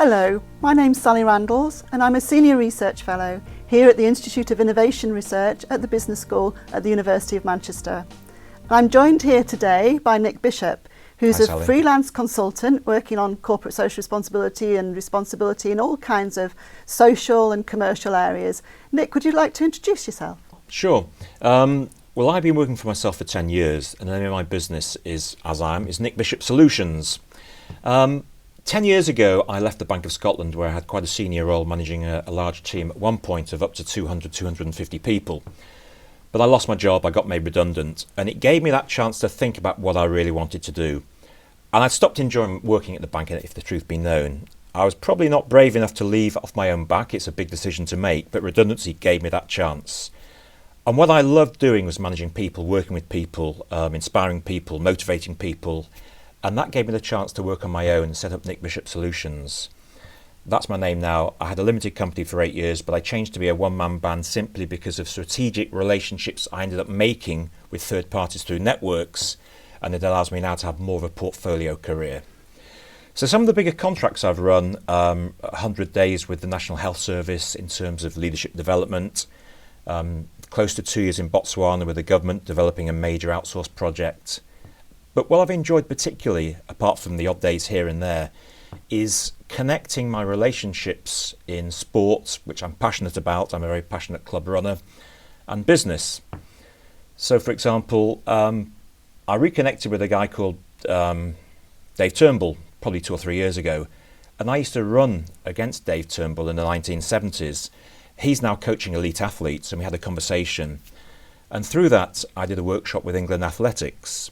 Hello, my name's Sally Randalls and I'm a Senior Research Fellow here at the Institute of Innovation Research at the Business School at the University of Manchester. I'm joined here today by Nick Bishop, who's Hi, a Sally. freelance consultant working on corporate social responsibility and responsibility in all kinds of social and commercial areas. Nick, would you like to introduce yourself? Sure. Well, I've been working for myself for 10 years, and the name of my business is Nick Bishop Solutions. 10 years ago, I left the Bank of Scotland, where I had quite a senior role managing a large team at one point of up to 200, 250 people. But I lost my job, I got made redundant, and it gave me that chance to think about what I really wanted to do. And I stopped enjoying working at the bank, if the truth be known. I was probably not brave enough to leave off my own back. It's a big decision to make, but redundancy gave me that chance. And what I loved doing was managing people, working with people, inspiring people, motivating people. And that gave me the chance to work on my own and set up Nick Bishop Solutions. That's my name now. I had a limited company for 8 years, but I changed to be a one-man band simply because of strategic relationships I ended up making with third parties through networks, and it allows me now to have more of a portfolio career. So some of the bigger contracts I've run, 100 days with the National Health Service in terms of leadership development, close to 2 years in Botswana with the government developing a major outsourced project. But what I've enjoyed particularly, apart from the odd days here and there, is connecting my relationships in sports, which I'm passionate about. I'm a very passionate club runner, and business. So, for example, I reconnected with a guy called Dave Turnbull probably 2 or 3 years ago, and I used to run against Dave Turnbull in the 1970s. He's now coaching elite athletes, and we had a conversation. And through that, I did a workshop with England Athletics.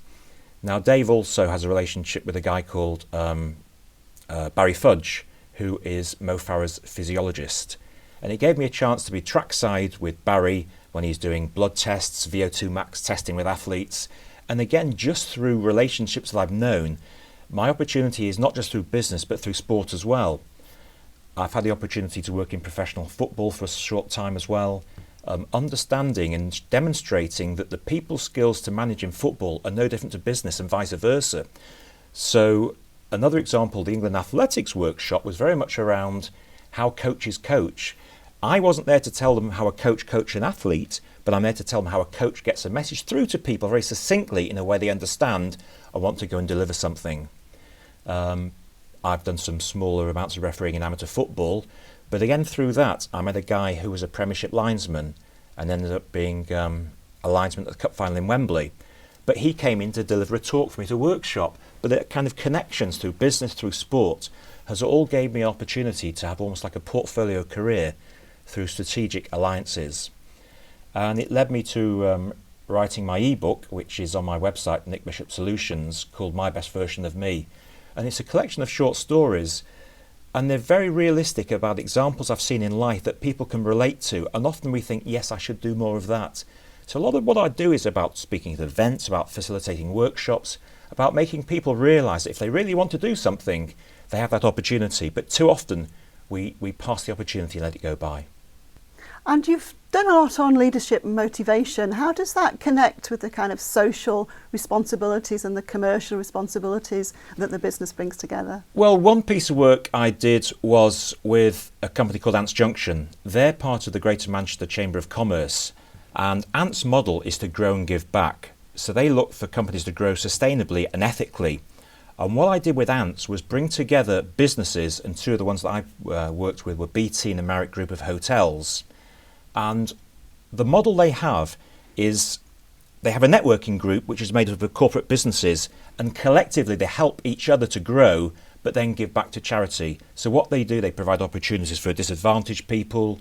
Now, Dave also has a relationship with a guy called Barry Fudge, who is Mo Farah's physiologist. And it gave me a chance to be trackside with Barry when he's doing blood tests, VO2 max testing with athletes. And again, just through relationships that I've known, my opportunity is not just through business, but through sport as well. I've had the opportunity to work in professional football for a short time as well, understanding and demonstrating that the people skills to manage in football are no different to business and vice versa. So another example, the England Athletics workshop was very much around how coaches coach. I wasn't there to tell them how a coach an athlete, but I'm there to tell them how a coach gets a message through to people very succinctly in a way they understand and want to go and deliver something. I've done some smaller amounts of refereeing in amateur football, but again through that I met a guy who was a Premiership linesman and ended up being a linesman at the Cup final in Wembley. But he came in to deliver a talk for me to workshop. But the kind of connections through business, through sport, has all gave me opportunity to have almost like a portfolio career through strategic alliances. And it led me to writing my ebook, which is on my website, Nick Bishop Solutions, called My Best Version of Me. And it's a collection of short stories, and they're very realistic about examples I've seen in life that people can relate to. And often we think, yes, I should do more of that. So a lot of what I do is about speaking at events, about facilitating workshops, about making people realise that if they really want to do something, they have that opportunity. But too often we pass the opportunity and let it go by. And you've done a lot on leadership and motivation. How does that connect with the kind of social responsibilities and the commercial responsibilities that the business brings together? Well, one piece of work I did was with a company called Ants Junction. They're part of the Greater Manchester Chamber of Commerce, and Ants' model is to grow and give back. So they look for companies to grow sustainably and ethically. And what I did with Ants was bring together businesses, and 2 of the ones that I worked with were BT and the Marriott Group of hotels. And the model they have is they have a networking group which is made up of corporate businesses, and collectively they help each other to grow but then give back to charity. So what they do, they provide opportunities for disadvantaged people,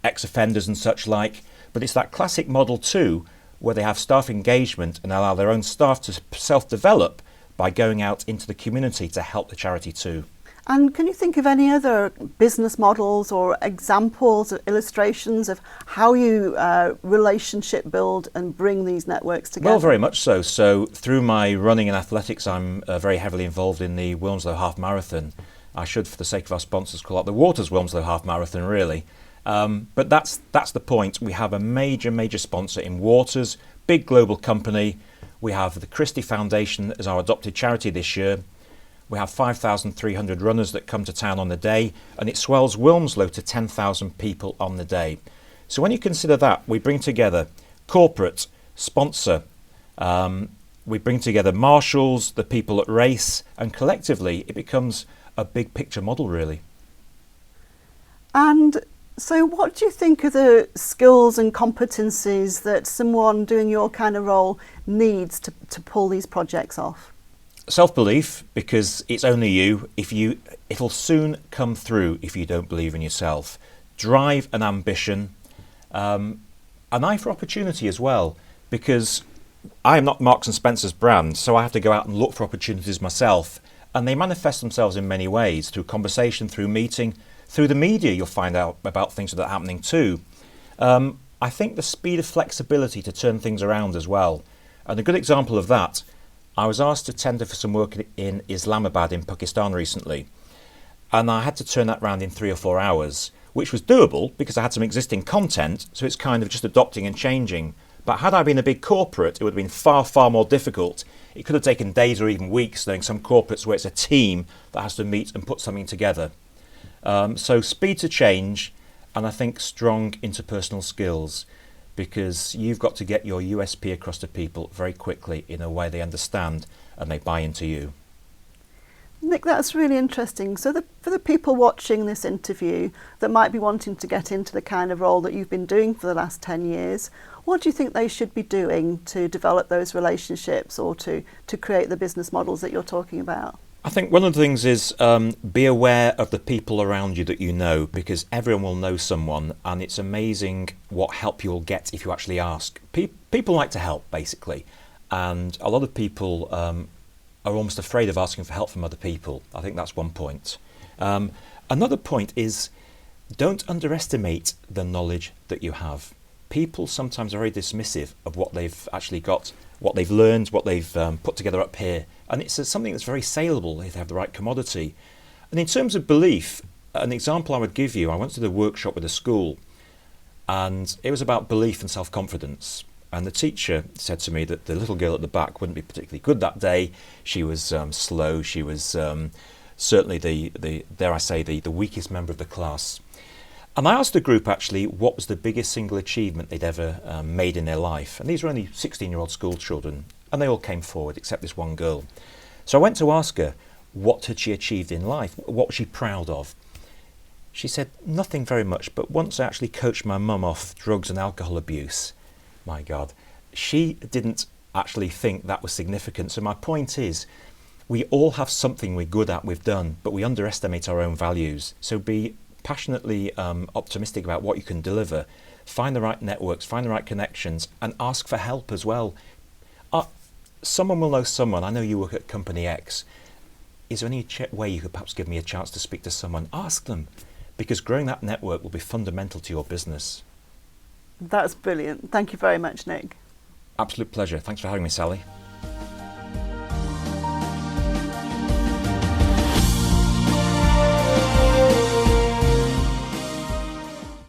ex-offenders and such like. But it's that classic model too, where they have staff engagement and allow their own staff to self-develop by going out into the community to help the charity too. And can you think of any other business models or examples or illustrations of how you relationship build and bring these networks together? Well, very much so. So through my running and athletics, I'm very heavily involved in the Wilmslow Half Marathon. I should, for the sake of our sponsors, call it the Waters Wilmslow Half Marathon, really. But that's the point. We have a major sponsor in Waters, big global company. We have the Christie Foundation as our adopted charity this year. We have 5,300 runners that come to town on the day, and it swells Wilmslow to 10,000 people on the day. So when you consider that, we bring together corporate, sponsor, we bring together marshals, the people at race, and collectively it becomes a big picture model, really. And so what do you think are the skills and competencies that someone doing your kind of role needs to pull these projects off? Self-belief, because it's only you. It'll soon come through if you don't believe in yourself. Drive and ambition, an eye for opportunity as well, because I am not Marks and Spencer's brand, so I have to go out and look for opportunities myself, and they manifest themselves in many ways, through conversation, through meeting, through the media. You'll find out about things that are happening too. I think the speed of flexibility to turn things around as well, and a good example of that, I was asked to tender for some work in Islamabad in Pakistan recently, and I had to turn that around in 3 or 4 hours, which was doable because I had some existing content, so it's kind of just adopting and changing. But had I been a big corporate, it would have been far, far more difficult. It could have taken days or even weeks, knowing some corporates where it's a team that has to meet and put something together. So speed to change, and I think strong interpersonal skills, because you've got to get your USP across to people very quickly in a way they understand and they buy into you. Nick, that's really interesting. So for the people watching this interview that might be wanting to get into the kind of role that you've been doing for the last 10 years, what do you think they should be doing to develop those relationships or to create the business models that you're talking about? I think one of the things is be aware of the people around you that you know, because everyone will know someone, and it's amazing what help you'll get if you actually ask. People like to help, basically, and a lot of people are almost afraid of asking for help from other people. I think that's one point. Another point is don't underestimate the knowledge that you have. People sometimes are very dismissive of what they've actually got, what they've learned, what they've put together up here. And it's something that's very saleable if they have the right commodity. And in terms of belief, an example I would give you, I went to the workshop with a school, and it was about belief and self-confidence. And the teacher said to me that the little girl at the back wouldn't be particularly good that day. She was slow. She was certainly the weakest member of the class. And I asked the group actually what was the biggest single achievement they'd ever made in their life. And these were only 16-year-old school children, and they all came forward except this one girl. So I went to ask her what had she achieved in life, what was she proud of. She said nothing very much, but once I actually coached my mum off drugs and alcohol abuse. My God, she didn't actually think that was significant. So my point is, we all have something we're good at, we've done, but we underestimate our own values. So be passionately optimistic about what you can deliver. Find the right networks, find the right connections, and ask for help as well. Someone will know someone. I know you work at Company X. Is there any way you could perhaps give me a chance to speak to someone? Ask them, because growing that network will be fundamental to your business. That's brilliant. Thank you very much, Nick. Absolute pleasure. Thanks for having me, Sally.